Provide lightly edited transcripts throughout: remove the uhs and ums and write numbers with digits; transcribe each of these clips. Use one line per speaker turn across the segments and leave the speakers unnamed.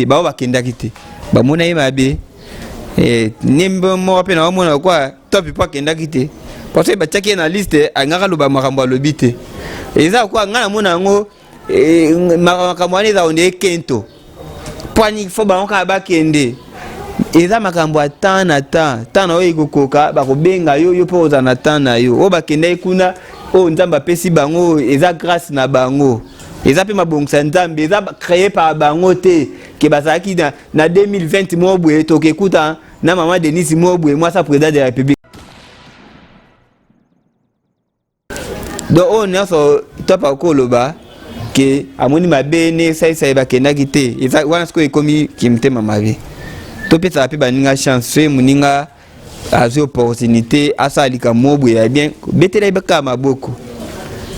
ba ba kendaki te ba mona ye mabe nimbo mo pe na mona kwa top pa kendaki te parce que ba tchaki na liste angaka loba makambo lobite eza kwa ngana mona ngo makambo ani za onde kento pani fo ba onka ba kende eza makambo atana tana oyo kokoka ba kobenga yo po za na tana yo o ba kende kuna o nzamba pesi bango eza grâce na bango eza pe mabongisa nzambe eza créé par bango te ke bazaki na 2020 mo boye to ke kuta na maman Denise mo boye moi sa président de la République donc on est sur top akoloba ke amoni mabene sai ba kendaki te eza wana sko ekomi kimtema mabe to pe ça pe baninga chance muninga azo opportunité asalika mobu ya bien betela ibaka maboko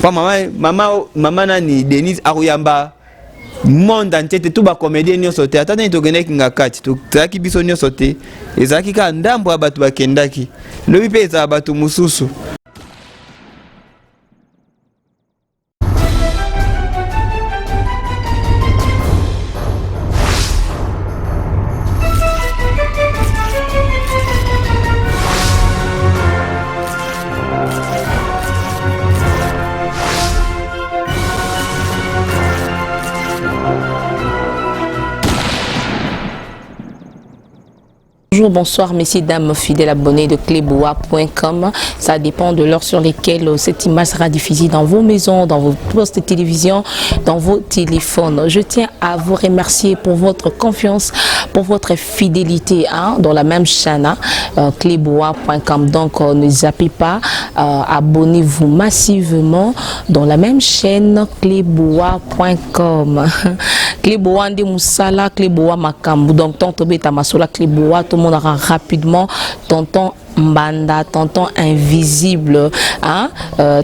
pa mama nani Denise akuyamba monde entier tout ba comédien nyonso te ata nini tokeneki ngakati tozalaki biso nyonso te ezalaki ka ndambo ya bato bakendaki lobi mpe ezala bato mosusu.
Bonjour, bonsoir, messieurs, dames, fidèles abonnés de cleboa.com. Ça dépend de l'heure sur lesquelles cette image sera diffusée dans vos maisons, dans vos postes de télévision, dans vos téléphones. Je tiens à vous remercier pour votre confiance, pour votre fidélité dans la même chaîne, cleboa.com. Donc, ne zappez pas, abonnez-vous massivement dans la même chaîne, cleboa.com. Cleboa de Moussala, Cleboa Makambu. Donc, tonton Beta Masola, Cleboa, tout le monde aura rapidement tonton Mbanda, tonton invisible,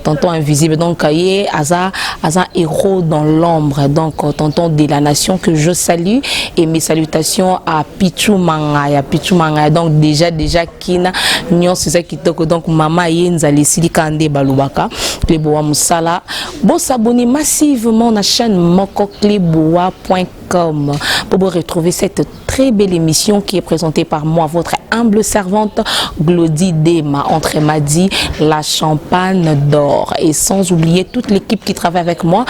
tonton invisible. Donc, il Aza héros dans l'ombre. Donc, tonton de la nation que je salue et mes salutations à Pichou Mangaya. Donc, déjà, Kina, Nyon, c'est ça qui toque. Donc, Mama Yenzali Silikande Balubaka, Cleboa Moussala. Bon, s'abonner massivement à la chaîne Moko Cleboa.com pour vous retrouver cette très belle émission qui est présentée par moi, votre humble servante Glody Dema, entre Madi, la Champagne d'Or, et sans oublier toute l'équipe qui travaille avec moi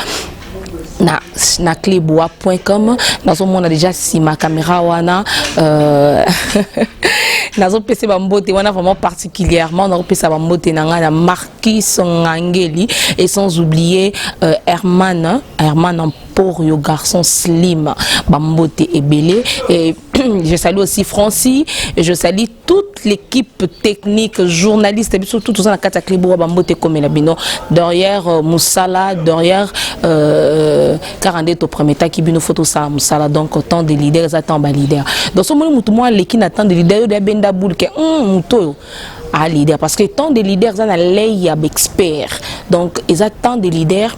na cleboa.com. Dans ce monde déjà si ma caméra wana nazo pese bambote wana vraiment particulièrement nazo pese bambote nanga na Marquis Ngangeli, et sans oublier Herman pour le garçon slim bambote et belé. Et je salue aussi Francis, et je salue toute l'équipe technique, journaliste, et surtout tout ça na Cleboa bambote comme la bino derrière Moussala, derrière 42 au premier temps qui bino photo ça Moussala. Donc autant de leaders attend ba leader dans ce moment tout moi les qui n'attend de leader de benda boule que muto à leader parce que tant de leaders en a lay expert, donc ils attendent des leaders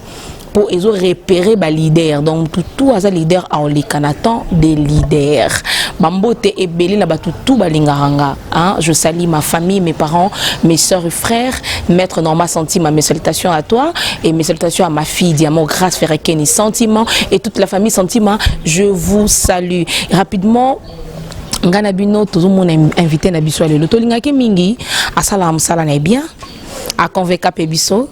pour ils ont repéré ba leader. Donc tout à leader à les canatans des leaders bambote et belé là bas tout balingaranga. Je salue ma famille, mes parents, mes soeurs et frères. Maître Norma Sentiment, mes salutations à toi et mes salutations à ma fille Diamant Grâce Ferrekeni Sentiment et toute la famille Sentiment. Je vous salue rapidement. Ngana bino tout le monde invité na biso le tolinga ke mingi asala musala na bien a convoquer pebiso.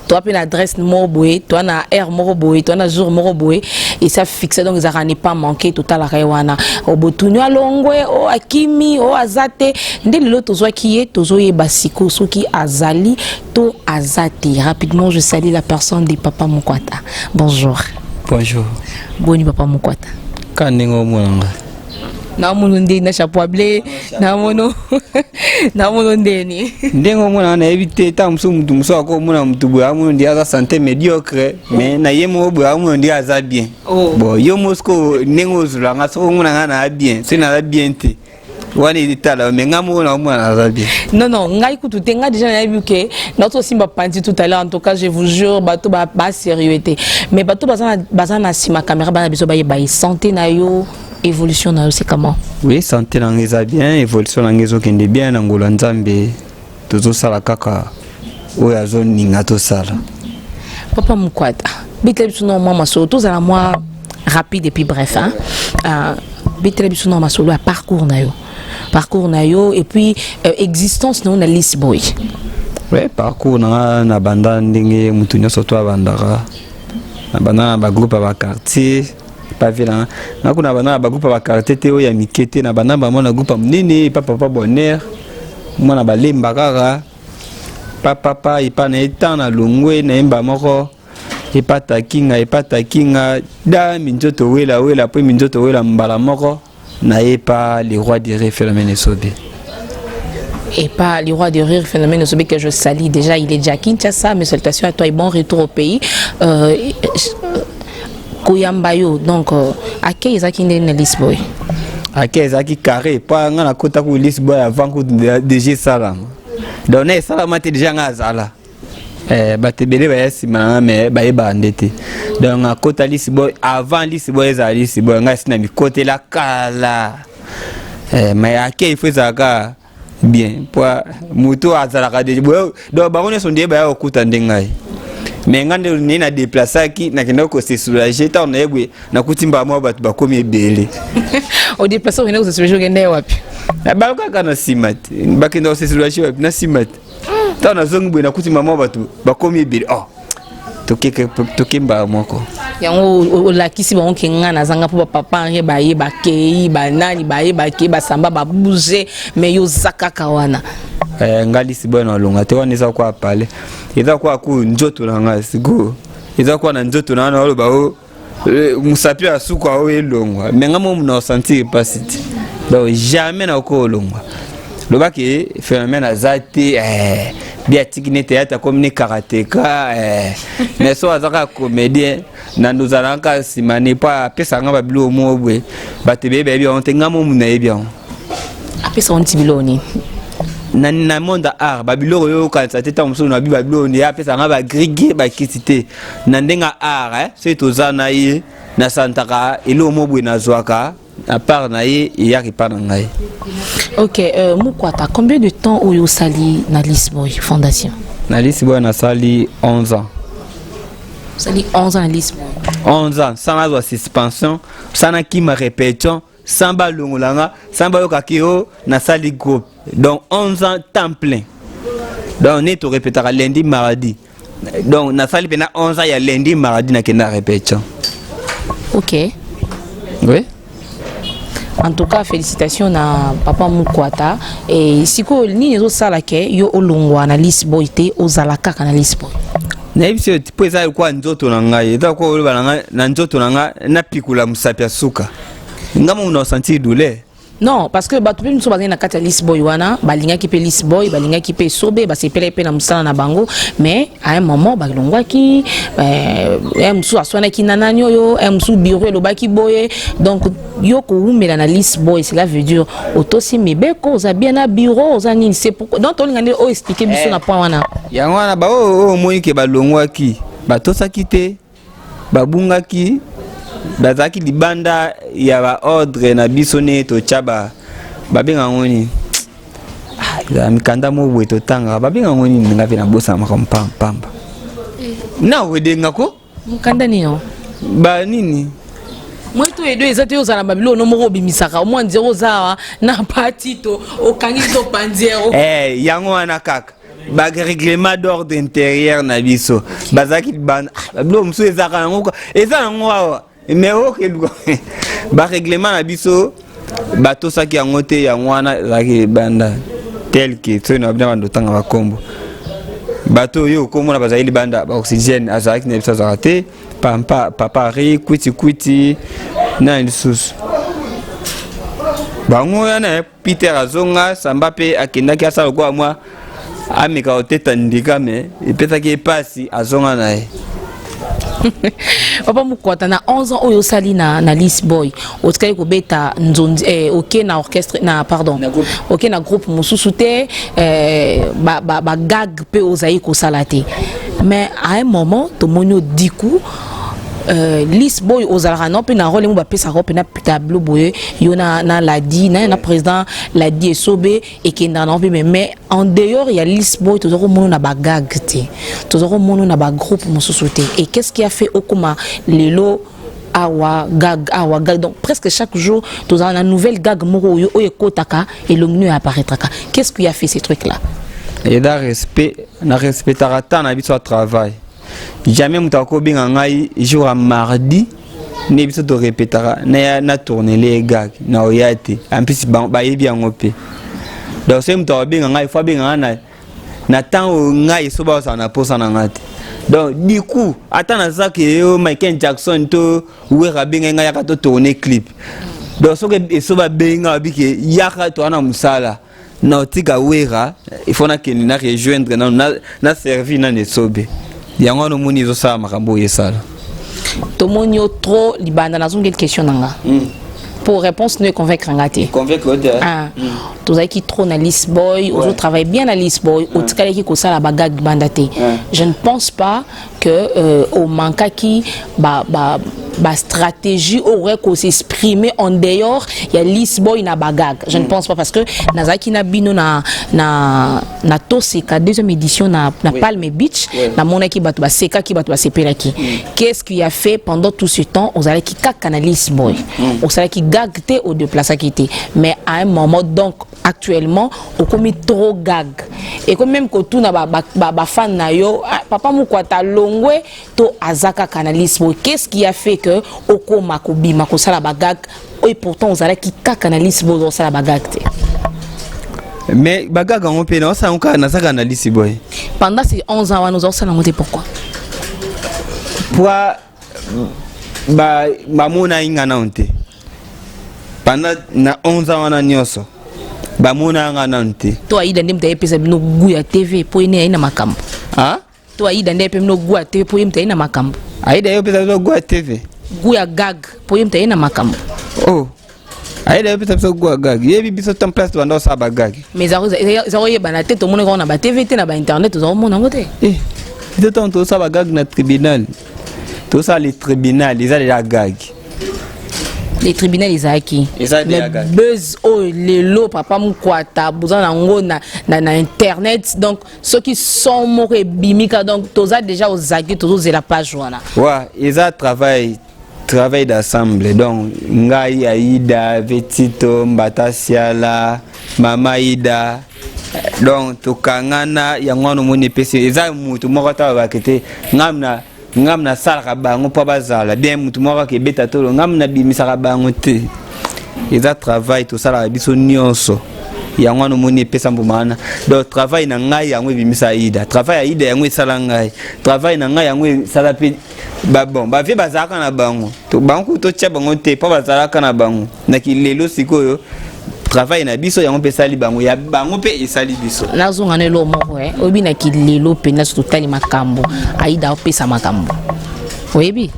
Toi une adresse morboé, toi na air morboé, toi na jour morboé, et ça fixe donc ça n'est pas manqué total à Raywana. Au botunyo alongwe, au akimi, au azate, ndé le tozo qui est tozo e basiko, so qui azali to azate. Rapidement je salue la personne de Papa Mukwata. Bonjour.
Bonjour.
Boni Papa Mukwata.
Kanengo mwanga.
Na mono ndeni na chapeau blé na mono ndeni
ndengo mwana na éviter ta muso ako mwana mutubu amu ndi aza santé médiocre mais na yemo bo amu ndi aza bien. Bon yo mosko nengo zulanga so mwana na bien c'est na bien te wani ditala mais ngamo na mwana aza bien.
Non ngai kutu tenga déjà na vu que notre simba pandi tout à l'heure, en tout cas je vous jure bato ba sérieuxité mais bato bazana sima caméra bana biso ba santé na yo. Évolution c'est comment?
Oui, santé n'angeza bien, évolution n'angezo kende bien n'angola nzambe tozo sala kaka oya zone ningato sala.
Papa Mukwata, bitle biso no mama so to za moi rapide et puis bref betela biso na masolo ya parcours na yo et puis existence na List Boy.
Ouais, parcours na banda ndenge mutu nyonso to abandaka na banda ba groupe ba quartier pas vilain na kuna banda ba groupe ba quartier te oya mikete na banda ba mona groupe mnene papa bonheur mona ba lemba kaka papa ipa na etana longwe na emba moko ipata kinga da minjoto wela po minjoto wela mbala moko na epa les rois du rire phénomène sobe.
Et pas les rois de rire phénomène Sobe que je salue déjà, il est déjà Kinshasa, mes salutations à toi et bon retour au pays. Koyambayo, donc à qui est-ce qu'il est List Boy?
À qui est-ce qu'il carré? Pas un côté où List Boy avant que déjà salam. Donc n'est salam déjà ngazala. Batebele ba simana mais ba eba ndete. Donc à côté List Boy avant List Boy za List Boy ngasi na mi côté la kala. Mais à qui il faut ça bien pour moto azalaka de donc bango sont des ba okuta ndengai mais ngande ni na déplacer ki na kenda ko se soulager ta na yegwe na kutimba mo batu bakomi ebele
au déplacer on est se soulager ngende wapi
ba ka na simat ba kenda se soulager wapi na simat ta na zongo na kutimba mo batu bakomi ebele oh tokemba moko
yango olakisi bango ke nga nazanga po papa nge baye bakei banani baye bakei basamba babouger mais yo zakaka wana
ngali sibo na longa te wana eza kwa pale eza kwa ku njoto na nga sigo eza kwa na njoto na wana oloba o musapi asuko o elongwa menga mo na sentir pasiti donc jamais na ko longwa loba ke phénomène azati bien tikine théâtre comme ni karatéka mais so azaka comédien na nous allons ka simane pas pesa nga babilo mo bwe batebe bebe on tenga mo na ebia
apesa on tibiloni
na monde art babilo yo ka tata mso na babilo ni apesa nga ba grigé ba kisité na ndenga art c'est tozana yi na santaka elo mo bwe na zwaka à part naïe il y a qui parle naïe.
Ok, Mukwata, combien de temps au sali na List Boy Fondation?
Na List Boy na sali 11 ans.
Sali 11 ans à List Boy.
11 ans, sans la suspension, sans la qui me répétition, sans ba longolanga, sans ba yokakio na sali groupe. Donc 11 ans temps plein. Donc on est au répétera lundi mardi. Donc na sali pena 11 ans il y a lundi mardi na kena répétition.
Ok.
Oui.
En tout cas, félicitations à Papa Mukwata. Et si vous avez des salake, yo olongwa na List Boy te ozalaka na List Boy.
Na hivi sio tipo za kwa nzoto na ngai, eza kwa ule na nzoto na ngai na pikula musapia suka. Ngama una sentir douleur.
Non, parce que batu nous sommes na kata List Boy wana, balinga ki pe List Boy, balinga ki pe sobe, ba sepele pe na musala na bango, mais à un moment balongwa ki msu aswana ki nananyo yo, msu bureau lo baki boye. Donc yo ko umela na List Boy, cela veut dire otosi mebeko za bien na bureau za nini, c'est pourquoi donc on ngane o expliquer biso na point wana.
Ya wana ba o moyi ke balongwa ki, batosa kite, babunga ki bazaki libanda ya ba ordre na bisone to chaba babenga ngoni ya mikanda mo bweto tanga babenga ngoni ngapi na bosa makampa pamba na wedenga ko
mukanda niyo
ba nini
moi to edo ezate ozala babilo no moko bimisaka au moins zero zawa na patito okangi to panzero
yango wana kaka ba règlement d'ordre intérieur na biso bazaki libanda babilo mso ezaka nango eza nango mais ok ba règlement na biso bato saki yango te yango wana zaki banda tel que so na bina bando tanga bakombo bato yo komona bazali banda ba oxygène azaki na biso zakate papa ri kwiti na lisusu bango yana Peter azonga samba pe akendaki asala kwa mwa amika oteta ndika me epesaki pasi azonga nae.
Papa Mukwata na 11 ans oyo sali na List Boy otkai ko beta nzondi OK na orchestre na pardon OK na groupe mususu te ba gag pe ozai ko salate mais à un moment to monyo diku List Boy ozalaka non pe na rôle mo ba pesa ko pe na tableau boye yo na ladi na président ladi esobe et kenda non pe mais en dehors il y a List Boy to zoko mono na ba gag te to zoko mono na ba groupe mususu te et qu'est-ce qui a fait okuma lelo awa gag. Donc presque chaque jour, tu as une nouvelle gag moro yo ekotaka et l'ongnu apparaîtra. Qu'est-ce qui a fait ces trucs là?
Et da respect, na respectera tant na biso travail. Jamais mutako binga ngai jour à mardi. Ne biso to répétera na tourner les gags na oyate. En plus ba yebi angope. Donc c'est mutako binga ngai faut binga na temps ngai so ba sa na posa na ngati. Donc du coup attends ça que Michael Jackson to wera binga ngai ka to tourner clip. Donc so que so ba binga biki yaka to na musala. Na otika wera il faut na keni na rejoindre na servir na nesobe yango no moni zo sa makambo yesala
to monio trop libanda na zongel question nanga pour réponse ne convaincre ngati to za ki trop na list boy ou travaille bien na list boy ou tikale ki ko sala bagag bandate je ne pense pas que au manka ki ba stratégie aurait qu'on s'exprimer en dehors il y a Lisboy na bagag je ne pense pas parce que nazaki na bino na toseka deuxième édition na Palme Beach na monaki batu ba seka ki batu ba sepelaki qu'est-ce qu'il a fait pendant tout ce temps aux allaki kaka na Lisboy aux allaki gagté au déplacaki té mais à un moment donc actuellement on commet trop gag et quand même que tout na ba fan na yo papa mukwata longwe to azaka kana Lisboy qu'est-ce qui a fait que oko makobi makosala bagag et pourtant on qui kaka na Lisboy on sala bagag te
mais bagag on peut na ça on kana saka na Lisboy
pendant ces 11 ans nous avons monté pourquoi
pour ba mona inga na onte pendant na 11 ans na nyoso ba mona nga na onte
to aida ndem ta epesa bino guya TV po ine ina makambo
ah
to aida ndem no guya TV po imta ina makambo
aida yo pesa zo guya TV
guya gag po imta ina makambo
oh aida yo pesa zo guya gag yebi biso tam place to ndo sa ba gag
mais zaro ye bana te to mona ko na ba TV te na ba internet to zo mona ngote
de temps to sa ba gag na tribunal to sa les tribunal ils a la gag
les tribunaux les acquis le buzz oh les lots papa mukwata besoin nango na internet donc ceux qui sont morts bimika donc tous a déjà aux acquis tous la page voilà
ouais ils a travail d'assemblée donc ngai aida vetito mbata siala mama ida donc to kangana yango no moni pesi eza mutu moko ta bakete ngamna sala bango pa bazala bien mutu moko ke beta tolo ngamna bimisa bango te eza travail to sala biso nyonso yango no moni pesa mbumana donc travail na ngai yango bimisa ida travail ida yango sala ngai travail na ngai yango sala pe ba bon ba vie bazaka na bango to bango to tia bango te pa bazala kana bango na kilelo sikoyo travail na biso yango pe sali bango ya bango pe esali biso
nazonga ne lo moko obi na kilelo pe na totali makambo aida opesa makambo oyebi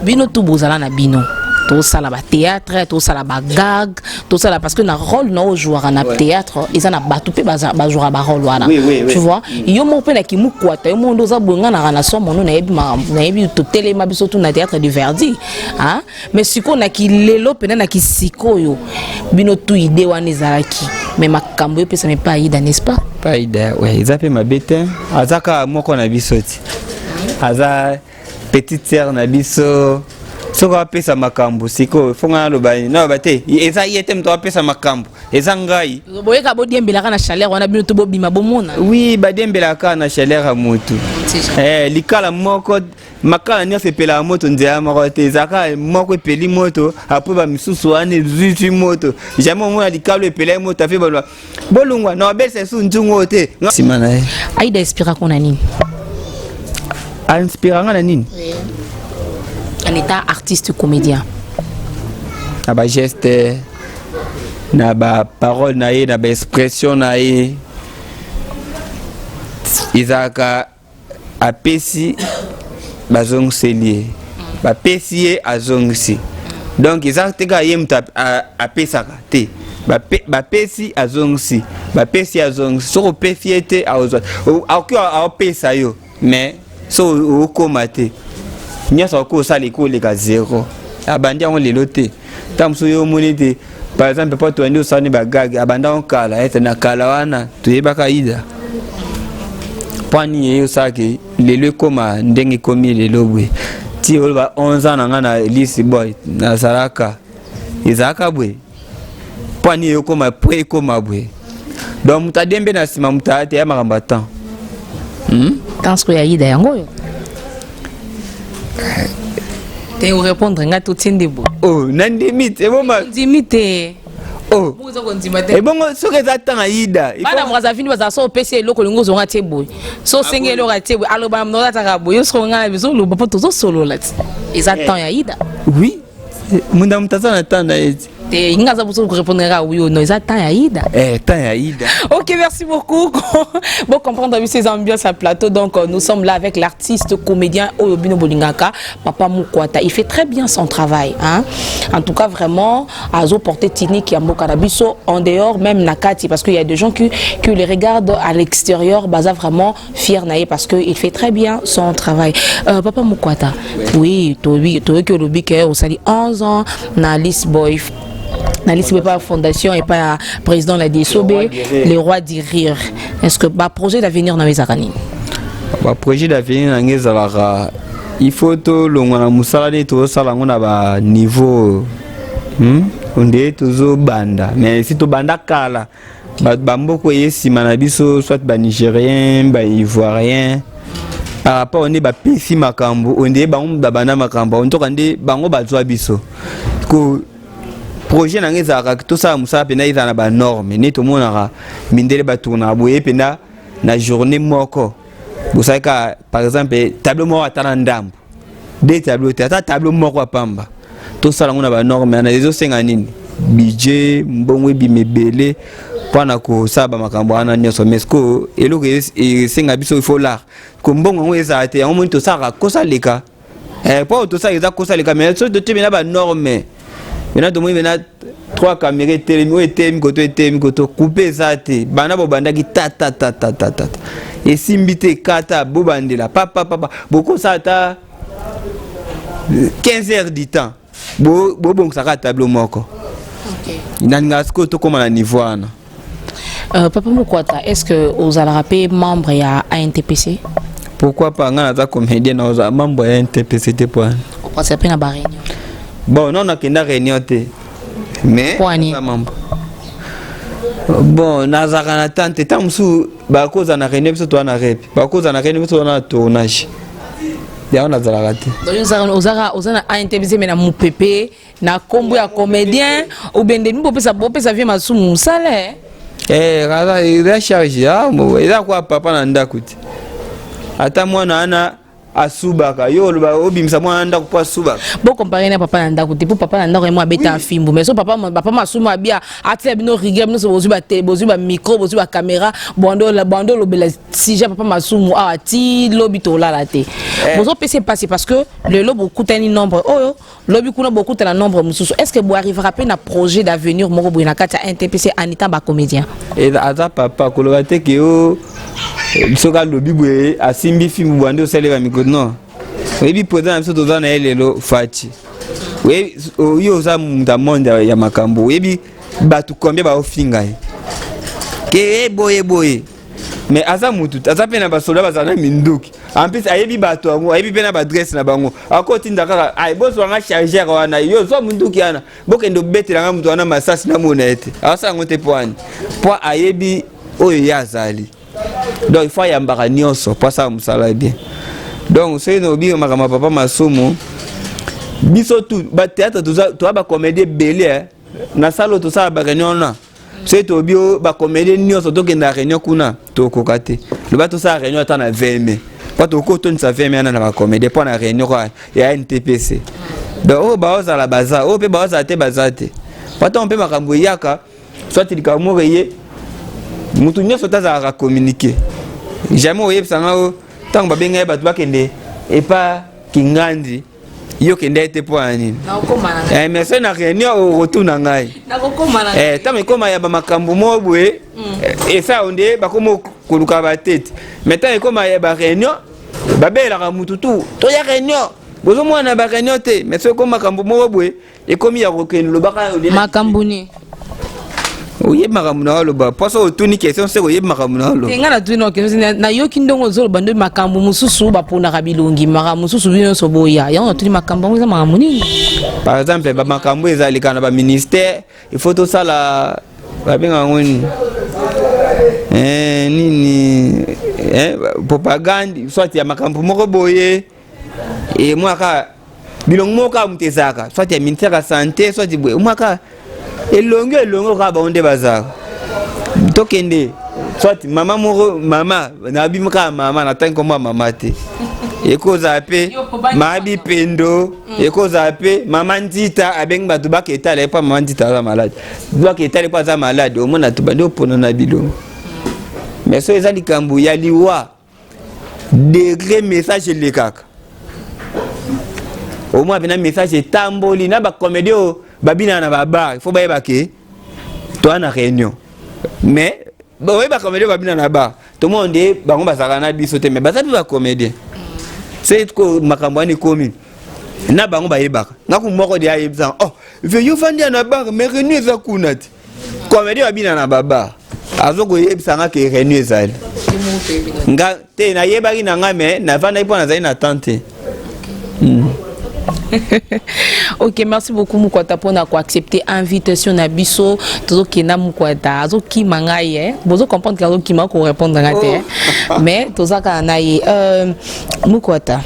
bino tu bozala na bino to sala ba théâtre to sala ba gag to sala parce que na rôle no joueur na théâtre ils en a batu pe ba joueur ba rôle wana tu vois yo mo pe na kimu kwata yo mo ndo za bonga na somo no na yebi to telema biso tu na théâtre du Verdi hein mais siko na kilelo pe na kisiko yo bino tu idée wana ezalaki mais makambo yo pe ça me pas ida n'est-ce pas
pas ida ouais ils a fait ma bête azaka moko na bisoti aza petite sœur na biso soko apesa makambo siko fonga lo bani na bate eza yete mto apesa makambo eza ngai
boyeka bodiembela kana chaleur wana bino to bobima bomona
oui badiembela kana chaleur a moto likala moko makala ni afepela moto nzela moko te zaka moko epeli moto apo ba misusu ane zuzu moto jamais mona likalo epela moto afi bolungwa na bese su njungo te simana
aida inspira kona nini
inspira ngana nini
un état artiste comédien
na ba geste na ba parole na ye na ba expression na ye izaka apesi bazongselie ba pesi azongsi donc izaka ka ye mta apesaka te ba pesi azongsi ba pesi azongsi so pefiete azo au pesa yo mais so okoma te nyasa ko sali ko le ka zéro abandi on lelo te tamso yo monite par exemple pas to ndo sani bagag abanda on kala ete na kala wana to yebaka ida pani yo saki lelo koma ndenge komi lelo bwe ti oloba 11 ans nanga na lisi boy na salaka ezaka bwe pani yokoma pre koma bwe donc muta dembe na sima muta ate ya makamba temps
tansko ya ida yango yo te o répondre nga tout tinde bo
oh nandimite eboma
ndimite
oh ebongo soki eza temps aida
bana mwaza vini baza so pese eloko lingo zonga te boy so senge eloko te boy aloba na mnola taka boy so nga na biso lo papa to so solo la eza temps ya ida
oui munda mutaza na temps na eti
te inga za buso ko répondre à oui ou non eza temps ya ida
temps ya ida.
OK, merci beaucoup. Bon comprendre ces ambiances à plateau, donc nous sommes là avec l'artiste comédien Oyobino Bolingaka Papa Mukwata. Il fait très bien son travail hein. En tout cas vraiment azo porter Tinique ya Mboka Biso en dehors même Nakati parce qu'il y a des gens qui les regardent à l'extérieur baza vraiment fier naé parce que il fait très bien son travail. Papa Mukwata. Oui, toi que le bique au sali 11 ans na Alice Boy. N'allez pas fondation et pas président la DSOB, les rois du rire. Est-ce que bah projet d'avenir dans les arani?
Bah projet d'avenir dans les arani, il faut tout le monde musala tout ça là on a ba niveau, on dit toujours banda. Mais si tout banda kala, bah beaucoup yesi manabiso soit ba nigérien, ba ivoirien. Par rapport on est ba pesi makambo, on dit ba on bana makambo, on tokande bango ba zwa biso. Ko projet na ngeza tout ça musa pena izana ba norme ni to monaka mindele batuna boye pena na journée moko busaka par exemple tableau moko atana ndambo des tableaux tableau moko apamba tout ça ngona ba norme na les osenga nini budget mbongo bimebele pana ko saba makambo ana nyoso mesko eloko esenga biso il faut là ko mbongo ngeza ate en moment to saka kosa leka pas tout ça eza kosa leka mais so de te ba norme. Maintenant, tout le monde a 3 caméras, télémi, coupé ça, bana bobanda qui ta. Et si mbite kata bobandela, papa, beaucoup ça ta 15 heures du temps. Bon, ça va tableau moko. Il y a un scout comme à niveau.
Papa Mukwata, est-ce que vous allez rappeler membre à ANTPC?
Pourquoi pas un comédien aux membres à ANTPC?
On passe à peine à Bahreïn.
Bon, non, on a qu'une réunion, mais bon, Nazarana tante, tant sous Bako na réunion, toi na rep, Bako na réunion, toi na tournage. Ya on a raté.
Donc on a interviewé mais na mupépé, na combo ya comédien, ou bien de nous peut ça vient masu musale.
Raza il a chargé, il a quoi papa na ndakuti. Ata moi na ana asubaka yo loba obimisa mwana ndako po asubaka
bon comparer na papa na ndako te po papa na ndako moi beta fimbo mais so papa masumu abia atia bino rigueur bino so bozu ba te bozu ba micro bozu ba caméra bando lo bela si ja papa masumu a ti lobi to la la te bozo pc passer parce que le lobo beaucoup tani nombre oh lobi kuna beaucoup tani nombre mususu est-ce que vous arrivera pas na projet d'avenir moko boina kata NTPC Anita ba comédien
et aza papa kolorate ke o soka lobi boye asimbi fimbo bando o sele ba micro non webi président biso toza na elelo fachi we yo za munda monde ya makambo webi batu combien ba ofinga ke boye mais aza mutu aza pena ba soda bazana minduki en plus ayebi batu ngo ayebi pena ba dress na bango akoti ndaka ay boso nga charger wana yo so munduki ana bokendo betela nga mutu wana masasi na monete asa ngote poani po ayebi oyo yazali donc il faut yambaka nyonso po ça musala bien. Donc c'est no bi makama papa masumu biso tout ba théâtre to ba comédie belé na salo to sa ba réunion na c'est to bio ba comédie nyonso to kenda réunion kuna to kokate le ba to sa réunion ta na 20 mai pas to ko to ni sa 20 mai na ba comédie pour na réunion ya NTPC donc o ba oza la baza o pe ba oza te bazate pas to on peut makambo yaka soit il ka moreye mutu nyonso ta za communiquer jamais o yebsanga o tant ba benga ba bakende et pas kingandi yo kende ete poani mais ça na réunion au retour na ngai tant me koma ya ba makambo mobwe et ça onde ba komo koluka ba tête mais tant koma ya ba réunion ba bela ka mutu tu to ya réunion bozo mwana ba réunion te mais ça koma makambo mobwe et komi ya kokende lo baka
makambo ni
Oye makamuna oloba. Parce que tout ni question c'est oye makamuna oloba.
Tenga na tuno question na yoki ndongo zolo bando makambo mususu ba pona kabilongi mara mususu bino soboya. Ya on tuni makambo za makamuni.
Par exemple ba makambo ezali kana ba ministère, il faut tout ça la ba benga ngoni. Nini propagande soit ya makambo moko boye et moi ka bilongo moka mutezaka soit ya ministère ya santé soit boye moi ka elongo ka ba onde bazaka tokende soit mama na bimaka mama na tanko mama te ekoza pe mabi pendo ekoza pe mama ndita abengi batu baketala pa mama ndita za malade baketala pa za malade au mona tubande opona na bilongo mais so ezali kambu ya liwa degré message le kaka au moins bina message tamboli na ba comédie babina na baba faut ba ke toi na réunion mais ba ba comédie babina na ba tout le monde bango basaka na biso te mais bazabi ba comédie c'est ko makambo ani komi na bango ba yebaka ngaku moko de ayebza oh veyo fandi na ba mais réunion za kunati comédie babina na baba azoko yebisanga ke réunion ezali nga te na yebaki na nga mais na vanda ipo na zali na tante.
Ok, merci beaucoup Mukwata pour accepter invitation na biso toujours kena Mukwata azo ki mangaye bozo comprendre que azo ki ma ko répondre na te mais toza ka na ye Mukwata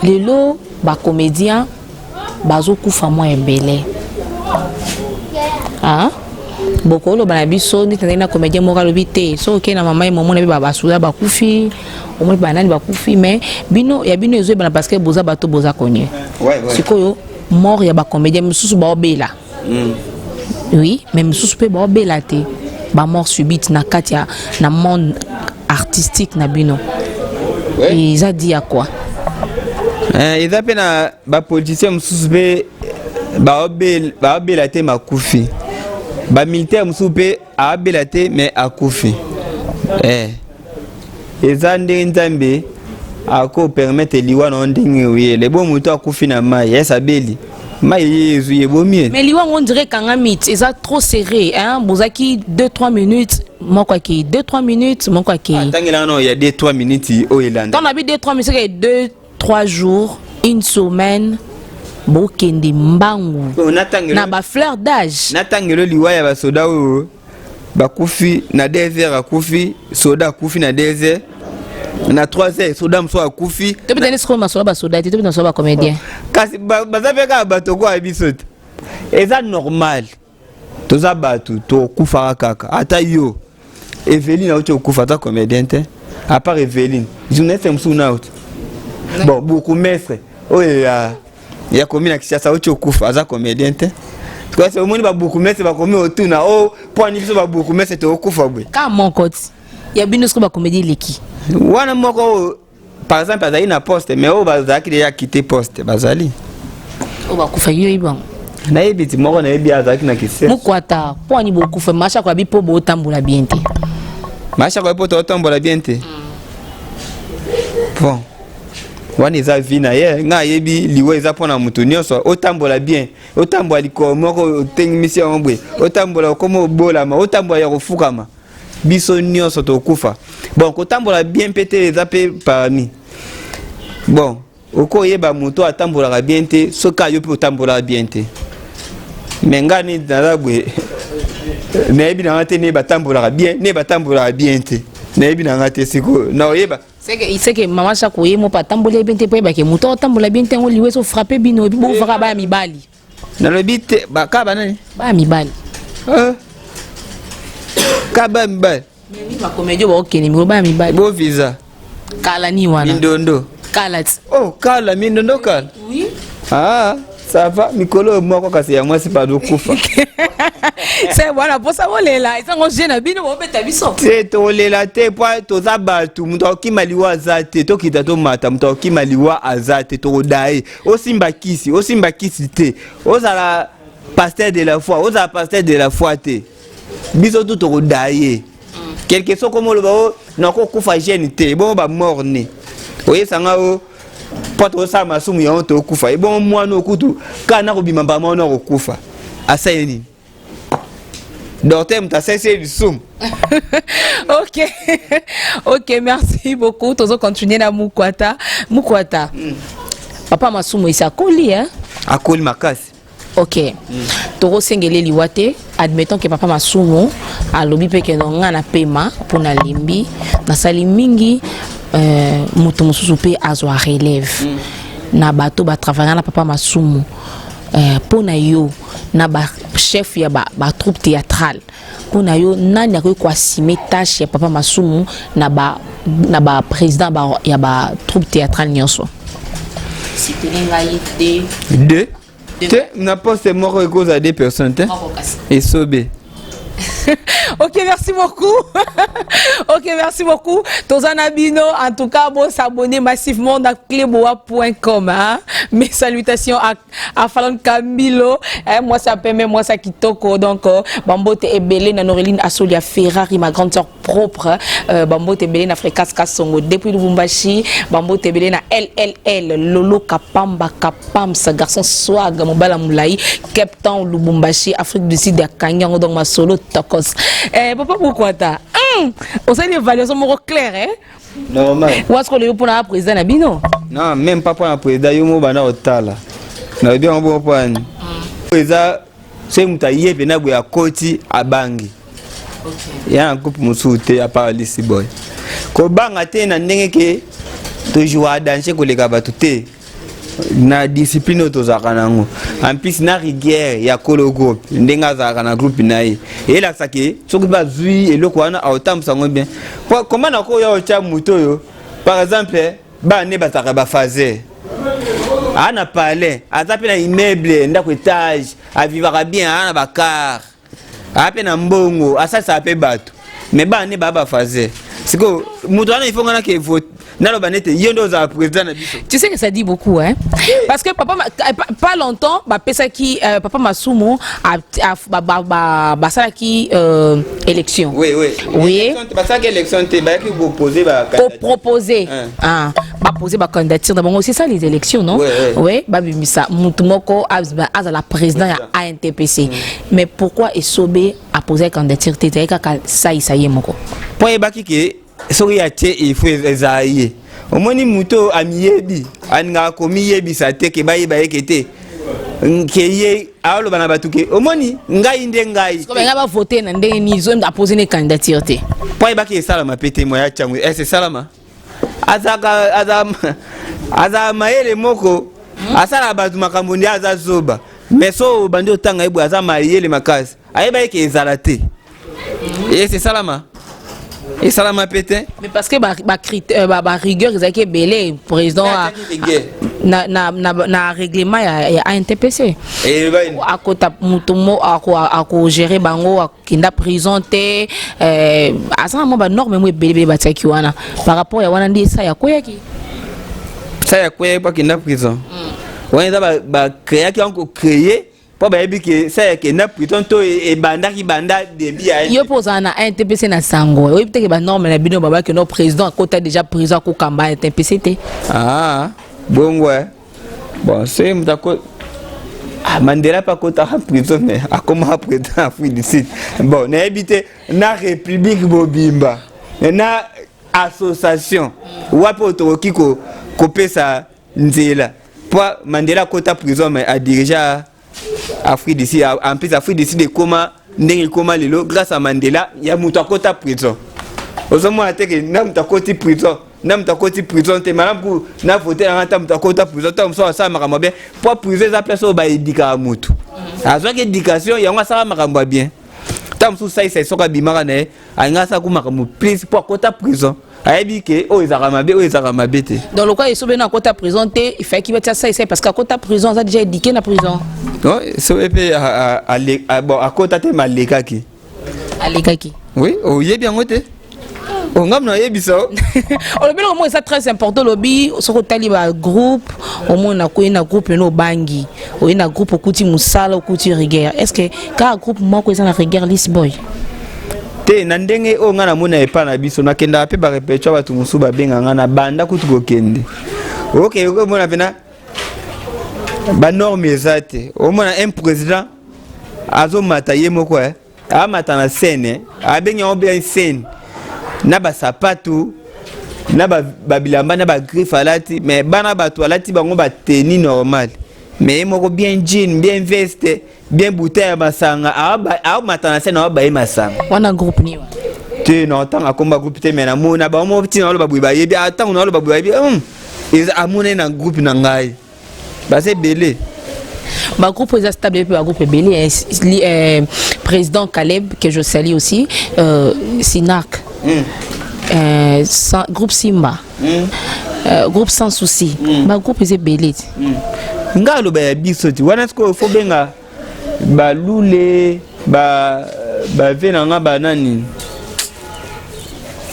lelo ba comédien bazo kufa mo ebele ah bokolo bana biso ni tena comédien moko lobité so ok na mama momo na bi baba suya bakufi au moins banani bakufi mais bino ya bino ezo bana parce que boza bato boza konye sikoyo mort ya ba comédien mususu ba obela oui mais mususu pe ba obela te ba mort subite na katia na monde artistique na bino et ça dit à quoi
ils appellent na ba politicien mususu pe ba obela te makufi ba militaire musupe a belate mais a kufi ezande nzambe ako permettre liwa na ndingi wiye le bon muto akufi na mai esa beli mai yezu yebomi
mais liwa on dirait kanga mit eza trop serré hein bozaki 2-3 minutes moko ki 2-3 minutes moko ki
atangela no ya 2-3 minutes o elanda
on a 2-3 minutes c'est 2-3 jours une semaine bokende mbangu na ba fleur d'âge
natangelo liwa ya ba soda o bakufi na 2 heures akufi soda akufi na 2 heures na 3 heures soda mso akufi
te peut-être ce qu'on soda ba soda te peut-être soda ba comédien
kasi bazabe ka bato ko abisote eza normal toza batu to kufa kaka ata yo Evelyne a ocho kufa ta comédien te à part Evelyne journaliste mso na out bon beaucoup maître oya ya komi na kishasa ocho kufa aza comédien te kwa sababu moni ba beaucoup mais ba komi otuna oh point biso ba beaucoup mais c'est okufa bwe
ka mon koti ya bino sko ba comédie leki
wana moko par exemple azali na poste mais o bazaki déjà quitter poste bazali
o ba kufa yo ibang
na ebiti moko na ebi azaki na kise
Mukwata point ni beaucoup fait macha kwa bipo bo tambola bien te
macha kwa bipo tambola bien te bon wani za vina ye nga yebi liwe za pona mutu nyonso otambola bien otambola liko moko tengi mission mbwe otambola komo bola ma otambola ya kufukama biso nyonso to kufa bon kotambola bien pété za pe parmi bon oko yeba mutu atambola bien te soka yo pe otambola bien te mengani dalabwe na yebi na ngate ne batambola bien ne batambola bien te na yebi na ngate siko na oyeba
c'est que maman chaque fois mo pas tambola bien te pe ba ke muto tambola bien te on liwe so frapper bino bi bo faka ba mi bali
na le bit ba ka ba nani
ba mi bali
ka ba mi bali
mais ba comédie ba okeni mi ba mi bali
bo visa
kala ni wana
mindondo
kala
oh kala mindondo kala
oui
ah ça va mikolo moko kasi ya mwasi pa do kufa
c'est voilà pour ça volela ils sont jeunes bino bo beta biso
c'est to lela te pa to za batu muto kimaliwa azate to kita to mata muto kimaliwa azate to dai o simba kisi te o za pasteur de la foi o za pasteur de la foi te biso tout to dai quelque chose comme le ba na ko kufa jeune te bon ba morne oye sanga o poto sa masumu ya to kufa e bon mwana okutu kana ko bimamba mwana ko kufa asayeni Docteur mta cessé du soum.
Ok. Ok, merci beaucoup. Tozo continuer na Mukwata. Mukwata. Papa Masumu isa koli hein?
Akoli makasi.
Ok. Toro sengele liwate. Admettons que papa Masumu a lobi peke nga na pema pour na limbi na sali mingi mutu mususu pe azwa relève. Na bato ba travailler na papa Masumu. Pour na yo na ba chef ya ba troupe théâtrale. Pour na yo nani akoki ko assumer tâche ya papa Masumu na ba président ba ya ba troupe théâtrale nyonso. C'était l'ingalité
Deux. N'a pas c'est mort à cause à des personnes. Et sobé.
Ok, merci beaucoup. Ok, merci beaucoup. Tozana Bino, en tout cas, bon, s'abonner massivement dans cleboa.com. Hein? Mes salutations à Falon Camilo. Moi, ça permet, moi, ça kitoko. Donc, Bambote et Belé, na Noreline Asolia Ferrari, ma grande soeur propre. Bambote et Belé, na Frekas Kasongo. Depuis Lubumbashi, Bambote et Belé, na LLL, Lolo Kapamba, Kapam, ce garçon swag, Mobala Moulaï, Captain Lubumbashi, Afrique du Sud, Kanyango, donc ma solo tokos. Papa, pourquoi t'as on sait l'évaluation claire, hein?
Normal.
Ou est-ce qu'on est pour la président Nabino?
Non, même pas pour la président, il y a un hôtel. Non, bien, on va prendre. Président, c'est un taillé, puis on a un côté à Bangui. Il y a un couple de moussouté à part les boy. Quand Bang a été un nègre qui joue à danser pour les gars, na discipline autozakanango en plus na rigueur ya kolo groupe ndenga za kana groupe nayi et là ça que soki ba zui et loko wana autamsa ngo bien comment na ko ya ocha muto yo par exemple ba ne bataka ba fazer ana parler azape na immeuble ndako étage avivaka bien ana ba car ape na mbongo asa ça pe bato mais ba ne ba fazer c'est que muto ana il faut ngana que vote.
Tu sais que ça dit beaucoup, hein? Parce que papa, pas longtemps, papa Masumu a ça qui élection.
Oui, oui.
Oui.
Parce que l'élection,
pour proposer. Ah, poser ma candidature. C'est ça les élections, non? Oui. Oui. Ça, Moutumoko a la présidente à ANTPC. Mais pourquoi Esobé a posé la candidature? Ça y est, moko.
Pour que soki ya tie il faut ezaye omoni muto amiyebi anga komiyebi sa te ke bayi baye kete nkeye alo bana batuke omoni ngai nde ngai
ko nga ba voter na ndenge ni zo a poser une candidature te
pour ba ke salama pete mo ya changu c'est salama aza maele moko asala batu makambo ndi aza zoba mais so bandi otanga ibu aza maele makasi ayeba ke ezalate et c'est salama. Et ça l'a pété.
Mais parce que ma rigueur, ils ont belé président na règlement ya ANTPC. Et à côté mutumo à gérer bango à kinda présenté à ça moi ba norme moi belé ba taki wana par rapport à wana ndi ça ya koya ki.
Ça ya koya pas kinda prison. Wana ba créer qui encore créer. Que c'est que na prison to e banda ki banda de bia
yo poza na NTPC na sango oui peut-être que ba norme na bino baba que notre président côté déjà président ko kamba NTPC te
bon ouais bon c'est m'dako Mandela pas côté prison mais a comment président Afrique du Sud bon na habité na république bobimba na association wapo to kiko kopesa nzela pour Mandela côté prison mais a déjà Afrique d'ici en plus Afrique d'ici de comment ndenge comment lelo grâce à Mandela ya mutu akota prison ozomo ateke na mutu akoti prison na mutu akoti prison te malam ku na voter na ta mutu akota prison ta mso sa makambo bien pour prison za place o ba edika mutu azwa ke éducation ya ngwa sa makambo bien ta mso sai sai soka bimaka na anga sa ku makambo please pour akota prison ayebi ke o ezaka mabe te
dans le cas il sobe na akota prison te il fait qu'il va ça parce qu'à akota prison ça déjà éduqué na prison
non so epé bon akota te malekaki oui o yebi ngote o ngam na yebi ça
o le bien moi ça très important lobby so ko taliba groupe au moins na ko ina groupe no bangi o ina groupe okuti musala okuti rigueur est-ce que ka groupe moko ça na rigueur list boy
te na ndenge o ngana mona epa na biso na kenda pe ba repetwa batu musu ba benga ngana banda kutu ko kende OK o mona pena ba norme ezate o mona un président azo mataye moko amata na scène abengi on bien scène na ba sapatu na ba bilamba na ba griffe alati mais bana ba toilette bango ba tenue normal mais moko bien jean bien veste bien bouteille masanga amata na scène ba masanga
wana groupe ni wa
te no tanga komba groupe te mais na mona ba mo petit na lo ba buiba yebi atanga na lo ba buiba yebi amona na groupe na ngai ba c'est belé
ma groupe est stable et puis ma groupe belé président Caleb que je salue aussi Sinac groupe Simba groupe sans souci ma groupe est belé
ngalo ba biso ti wana sko fo benga ba lule ba vena nga ba nani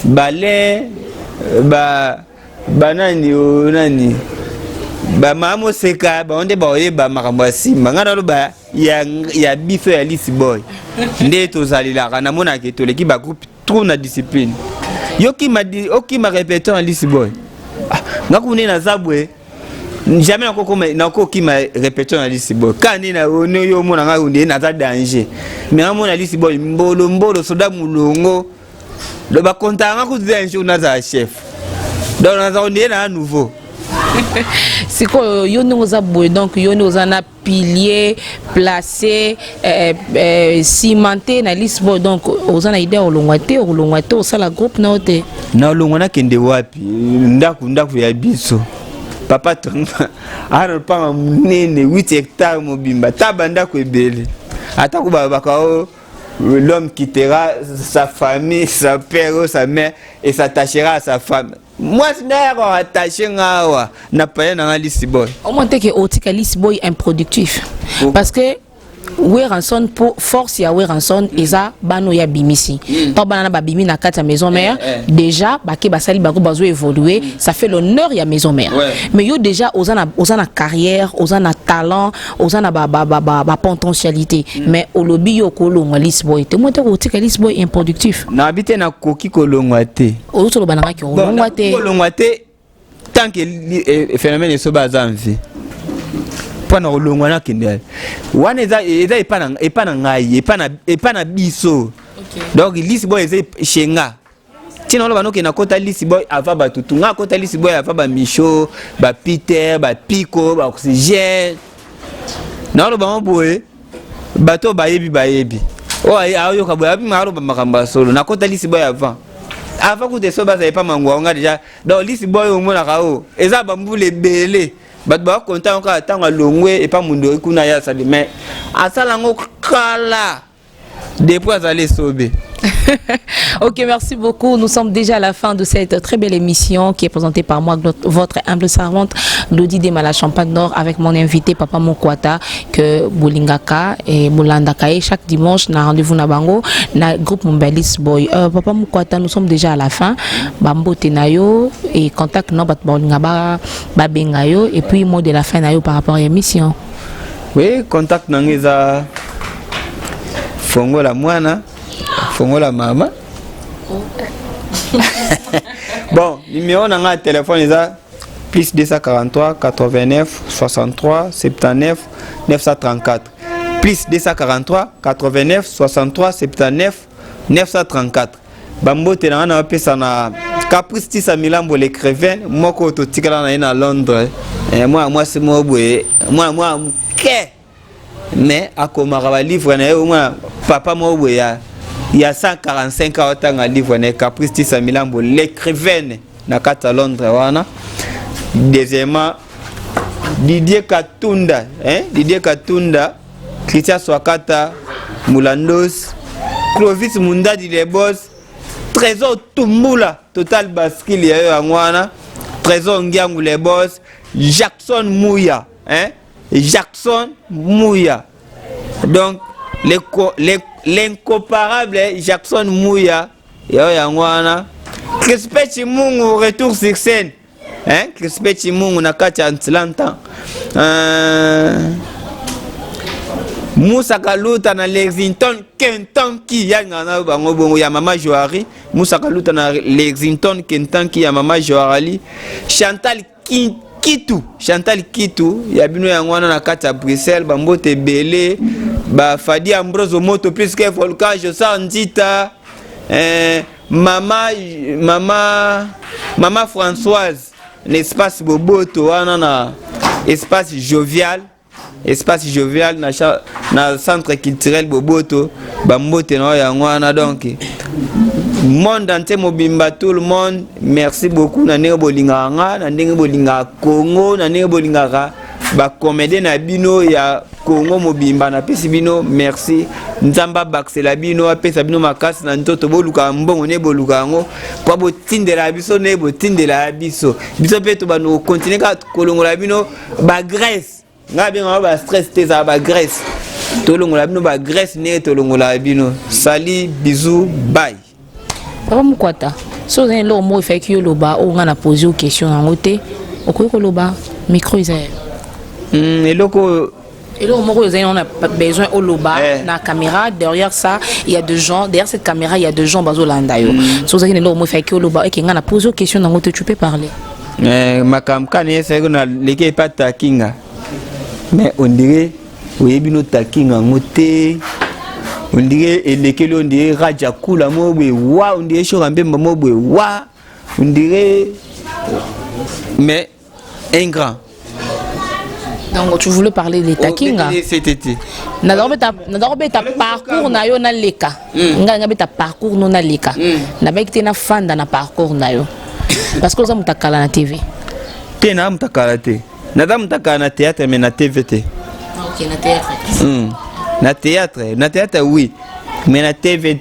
balé ba nani o nani ba mamo seka ba onde ba oye ba makambo Simba ngana lo ba ya biso ya Lisi Boy nde tozalila kana mona ke to leki ba groupe trop na discipline yoki ma répéter en Lisi Boy ngakune na zabwe jamais nako ki ma répéter en Lisi Boy kani na ono yo mona nga unde na za danger mais nga mona Lisi Boy mbolo soda mulongo le ba konta nga ku danger na za chef donc na za onde na nouveau
c'est quoi yo nous a boy donc yo nous en a pilier placé cimenté na Lisi Boy donc ozana idée olongwate au sala groupe na ote
na olongwana kende wapi ndaku ya biso papa tonga ara pa munene 8 hectares mobimba tabanda ko ebele ata ko bakao l'homme quittera sa famille, sa père, sa mère et s'attachera à sa femme. Moi, je suis attaché à la Lisi Boy.
Au moins, que Otika Lisi Boy improductif. Parce que Weranson pour force ya Weranson eza bano ya bimisi. Tant banana ba bimi na kata maison mère déjà baki basali bako bazo évoluer, ça fait l'honneur ya maison mère. Mais yo déjà osana carrière, osana talent, osana ba potentialité. Mais au lobby yo kolongwa Lisi Boy. Te monte ko tika Lisi Boy improductif.
Na habité na koki kolongwa te.
O to lo bananga ki kolongwa te.
Kolongwa te tant que phénomène so bazanvi. Pana olongwana kende wana eza epana ngai epana biso donc Lisi Boy eza shenga tina lo banoke na kota Lisi Boy ava batutu nga kota Lisi Boy ava ba Micho ba Peter ba Pico ba Oxygène na lo ba boye bato bayebi o ayo ka boya bima lo ba makamba solo na kota Lisi Boy ava ku te so ba za pas mangwa nga déjà donc Lisi Boy o mona ka o eza ba mbule belé bat ba content ka tanga longwe et pas mundo kuna ya sali mais asala ngo kala depuis azali sobe.
Ok, merci beaucoup. Nous sommes déjà à la fin de cette très belle émission qui est présentée par moi, votre humble servante, Lodi Demala Champagne Nord, avec mon invité Papa Mokwata, que Boulingaka et Boulandaka. Et chaque dimanche, na rendez-vous na bango, na groupe Lisi Boy. Papa Mokwata, nous sommes déjà à la fin. Bambo Tenayo et contact no bat Boulingaba Babengayo et puis mot de la fin nayo par rapport à l'émission.
Oui, contact nangeza Fongo la Moana. Fongola mama. Bon, numéro na téléphone est plus 243 89 63 79 934. Plus 243 89 63 79 934. Bambo tena na pesa na Caprice Tissa Milambo l'écrivain moko to tikala na Londres. Moi c'est moi boye. Moi ke. Mais akomara ba livre na moi papa mo boye. Il y a 145 ans à livre Caprice Tissa Milambo l'écrivaine na kata Londres wana. Deuxièmement Didier Katunda Christian Swakata Moulandos Clovis Mundadi les boss Trésor Tumbula Total Basquille ya wana Trésor Ngiangu les boss Jackson Mouya Jackson Mouya donc l'incomparable Jackson Mouya Yangwana Crispé Chimungu retour sur scène Crispé Chimungu na kati Atlanta Moussa Kaluta na Lexington Kentucky yanga bango bongo ya mama Joari Moussa Kaluta na Lexington Kentucky ya mama Joari Chantal Kitu ya bino yangwana na kati ya Bruxelles bambote belé ba Fadi Ambrose moto plus que volcage sandita maman Françoise l'espace boboto wana na espace jovial na centre culturel boboto ba mbote na yango wana donc monde entier mobimba tout le monde merci beaucoup na ndenge bolinga nga na ndenge bolinga Congo na ndenge bolinga ba comédien na bino ya Congo mobimba na pesi bino merci nzamba baxela bino apesa bino makasi na ntoto boluka mbongo ne boluka ngo kwa botindela biso ne botindela biso pe to bano continuer ka kolongola bino ba Grèce nga benga ba stress te za ba Grèce to longola bino ba Grèce ne to longola bino sali bisous bye.
Papa Mukwata, so vous avez le mot fait que loba ou on a posé une question en côté, au quoi que loba micro isaïe.
Et loko.
Et là, on a besoin au loba, la caméra. Derrière ça, il y a deux gens. Derrière cette caméra, il y a deux gens bazo landayo. So vous avez le mot fait que loba et qu'on a posé une question en côté, tu peux parler.
Ma campagne c'est qu'on a l'équipe pas takinga, mais on dirait oui bino takinga en côté. On dirait lesquels on dirait Raja Kula Mobwe, wa, on dirait Chorambe Mobwe, wa, on dirait. Mais un grand.
Donc tu voulais parler de Takinga.
C'était.
N'adore ta parcours na yo na leka. Nga ta parcours no na leka. Na ba kite na fanda na parcours na yo. Parce que ça mutakala na TV.
Te na mutakala te. Nada mutakala na théâtre mais na TV te.
OK, na théâtre.
Na théâtre oui, mais na TV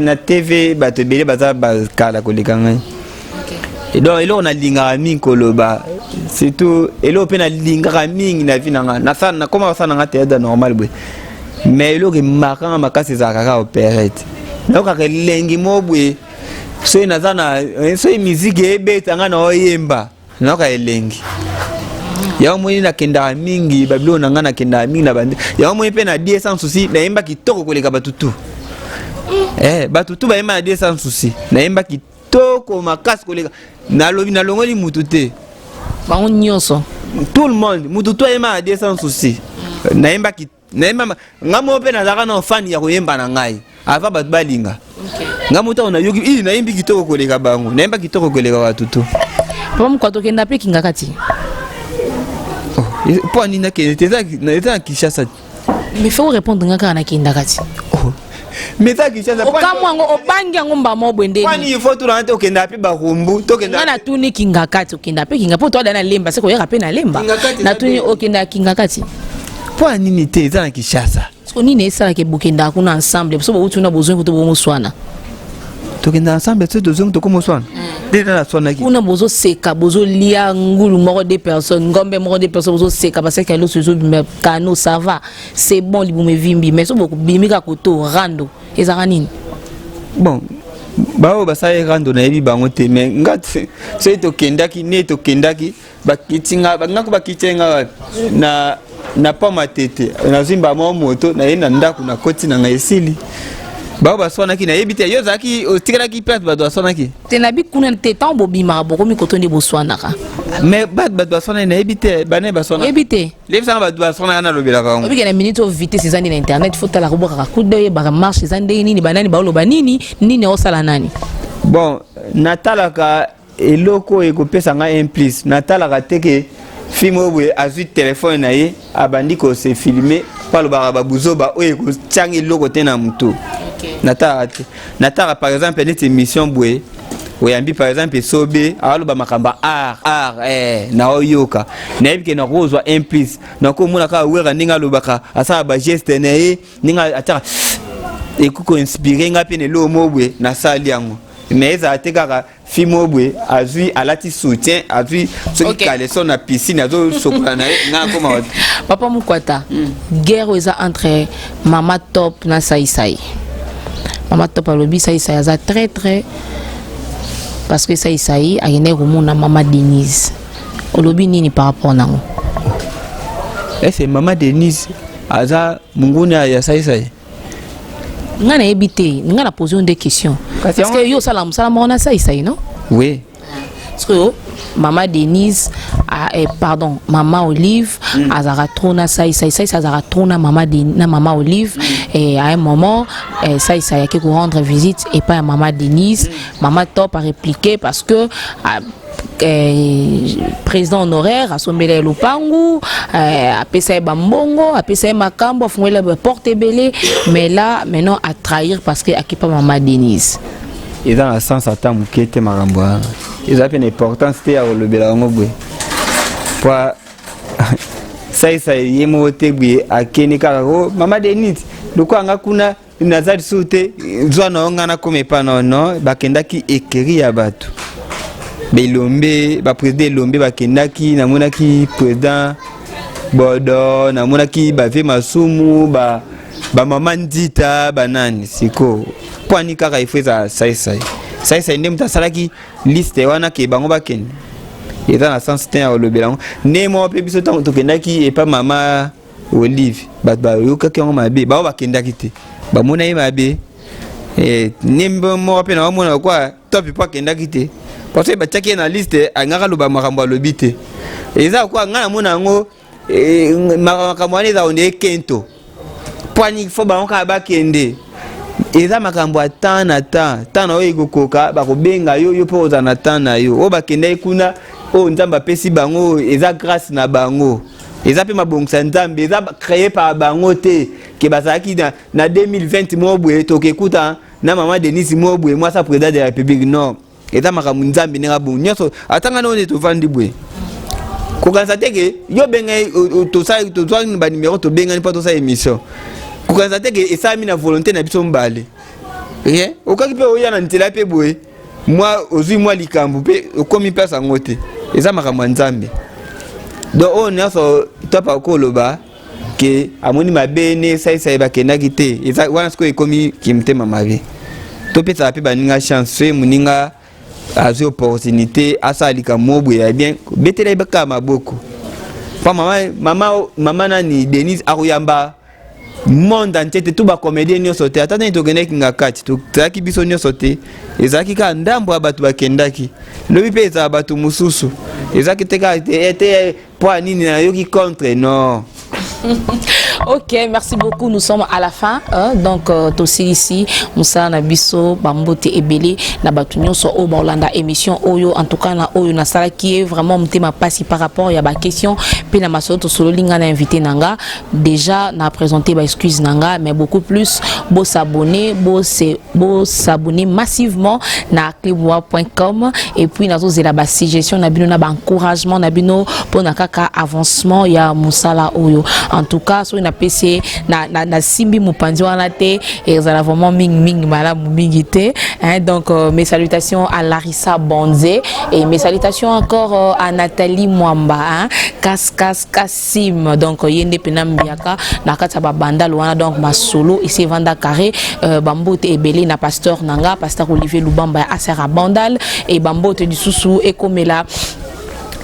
na TV ba te bele baza ba kala koleka ngai. Et donc elo na linga mingi koloba. Surtout elo pe na linga mingi na vinanga. Na sana na koma sana na théâtre normal bwe. Mais elo ke maranga makasi za kaka opérette. Na ka lengi mobwe. So na zana so musique ebeta nga na oyemba. Na ka elengi. Ya mweni na kenda mingi babilo na ngana kenda mingi na bande ya mweni pe na 10 sans souci na yemba kitoko koleka batutu batutu ba yemba na 10 sans souci na yemba kitoko makasi koleka na lobi na longoli mutute
ba on nyonso
tout le monde mututu yemba na 10 sans souci na yemba ngamo pe na zaka na fan ya koyemba na ngai ava batu balinga ngamo ta na yoki na yembi kitoko koleka bango na yemba kitoko koleka batutu
Papa Mukwata kenda pe kingakati.
Pour Nina qui était à Kinshasa.
Mais faut répondre à Kindakati.
Mais ça Kinshasa.
Il
faut tout rentrer au Kendapi Barumbu.
Na tuni Kingakati Kindapi Kingapo toi dans lemba c'est quoi rappel na lemba. Na tuni au Kingakati.
Pour Nini te za Kinshasa.
Parce que Nini ça que Bukenda kuna ensemble parce que tu as besoin de bon soin.
Tokenda ensemble tu besoin de comment soin.
Kuna bozo seka bozo lia ngulu moko des personnes ngombe moko des personnes bozo seka parce que lo sozo kano ça va c'est bon libume vimbi mais so beaucoup bimika koto rando ezaka nini
bon bao basaye rando na yebi bango te mais ngati so to kendaki ne to kendaki bakitinga bangako bakitenga na pa matete na zimba mo moto na yena ndako na koti na ngaisili ba ba sona ki na yebite yo zaki o tikala ki perte ba do sona ki
tenabi kuna te tambo bima boko mi koto ni boswana ka
mais ba sona na yebite ba ne ba sona
yebite
le sana ba sona na lobela ka ngo
obi na minute of vitesse zani na internet faut la roboka ka kude ba marche zande nini banani ba loba nini o sala nani
bon natala ka eloko ekopesa nga implice natala ka teke filmo bwe azu téléphone na ye abandi ko se filmer palo ba buzoba oye ko tsangi loko tena muto natara par exemple cette émission bwe oyambi par exemple sobe aloba makamba art na oyoka na yebike na kozwa implice na ko mona ka wera ninga lobaka asa ba geste na ye ninga ataka ekuko inspirer nga pe ne lo mobwe na sali yango mais ça a été car filmo bwe azui alati soutien azui so kale son na piscine azo sokola na nga koma
Papa Mukwata guerre eza entre Mama Top na Saïsaï. Mama Top alobi Saïsaï aza très parce que Saïsaï a yene komona Mama Denise olobi nini par rapport nango
c'est Mama Denise aza munguna ya Saïsaï
nga na ebité nga na poser une question parce que yo sala musala mona Saïsaï non
oui
parce que Mama Denise pardon, Maman Olive, Azara Trona, ça Azara Trona, Maman Olive, et à un moment, ça y a qui rendre visite, et pas à Maman Denise. Maman Top a répliqué parce que président honoraire a sommé Lupangu, a payé Bambongo, a payé Makambo, a fondé la porte belé, mais là, maintenant, à trahir parce qu'il a pas Maman Denise.
Ils ont un sens à temps qui était Maramboa. Ils ont une importance à le Bélango. Pour ça, y est moté à Kenikaro, Maman Denise. Le quoi, on a kuna, Nazar Souté, Zouana, on a comme pas non, Bakendaki écrit à Batou. Belombe, président Lombe, Bakendaki, Namonaki, président Bodo, Namonaki, Bave Masumu, Maman Dita, Banane, Siko. Poani kaka ifeza sai ndem tasalaki liste wana ke bango bakende eza na sens ten ya lobelango ne mo pe biso tango tokendaki epa Mama Olive ba yokaki yango mabe bao bakendaki te bamona ye mabe nembo mo pe na mona kwa top pa kendaki te parce que batiaki na liste angaka loba makambo alobi te eza kwa ngana mona yango makambo wana eza onde kento poani fo bango ka bakende eza makambo ata na ta na oyo ekokoka bakobenga yo mpo oza na ta na yo oyo bakendaki kuna oyo nzambe apesi bango eza grâce na bango eza mpe mabongisa nzambe eza créé par bango te ke bazalaki na 2020 mo boye tokekuta na Maman Denise mo boye mwasa président de la République non eza makambo nzambe ndenge bongo nyonso atanga na one tovandi boye kokanisa te ke yo bengai tozwaki banimero tobengani mpo tosala émission kokanisa te ke esami na volonté na biso mbale okaki mpe oya na nzela mpe boye mwa ozwi mwa likambo mpe okomi mpesa yango te eza makambo ya nzambe donc oyo nyonso topa koloba ke amoni mabe ne esaisai bakendaki te eza wana sikoyo ekomi kimotema mabe topesaka mpe baninga chance soki moninga azwi opportunité asala likambo boye ya bien betela ebaka maboko mpo mama nani Denise akoyamba monde entier te tout ba comédien nyonso te ata nani tokendaki nga kati tozalaki biso nyonso te ezalaki kaka ndambo ya bato bakendaki lobi mpe ezala bato mosusu ezalaki te kaka te po anini nayoki contre non.
Ok, merci beaucoup. Nous sommes à la fin. Donc, aussi ici, Moussa Nabiso, Bambote Ebele, Nabatunyo, so Oba Olanda émission Oyo. En tout cas, na Oyo Nasala qui est vraiment monté ma passe par rapport à la question. Puis, na Masoto Solo Linga na invité Nanga. Déjà, na présenté ma excuse Nanga, mais beaucoup plus. Beau s'abonner massivement na clebois.com. Et puis, na zozela ba suggestion, na bino na ba encouragement, na bino pour na kaka avancement ya Moussa la Oyo. En tout cas, sur une PC na simbi mupanzi wana te et ça vraiment ming malamu mingité hein. Donc mes salutations à Larissa Bonze et mes salutations encore à Nathalie Mwamba hein. Kassim donc yende penambiaka na kata ba banda wana donc ma solo ici Vanda Carré Bambote Ebele na pasteur Nanga pasteur Olivier Lubamba Asera Bandal et Bambote du Sousou et Komela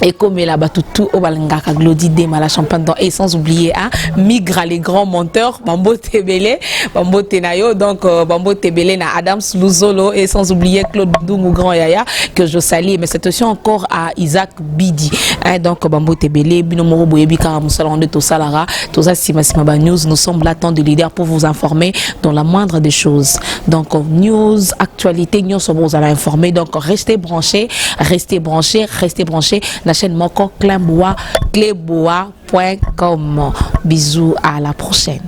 et comme la batutu au balangaka Glody Dema la champagne et sans oublier hein, Migra les grands monteurs Bambo Tebele Bambo Tenayo donc Bambo Tebele na Adams Luzolo et sans oublier Claude Doumou Grand Yaya que je salue mais c'est aussi encore à Isaac Bidi hein, donc Bambo Tebele Binomoro Boyebika Moussalon de Tosalara Tosa Sima News nous sommes là tant de leaders pour vous informer dans la moindre des choses donc news actualité news on vous allez informer donc restez branchés la chaîne Moko Clebois.com. Bisous, à la prochaine.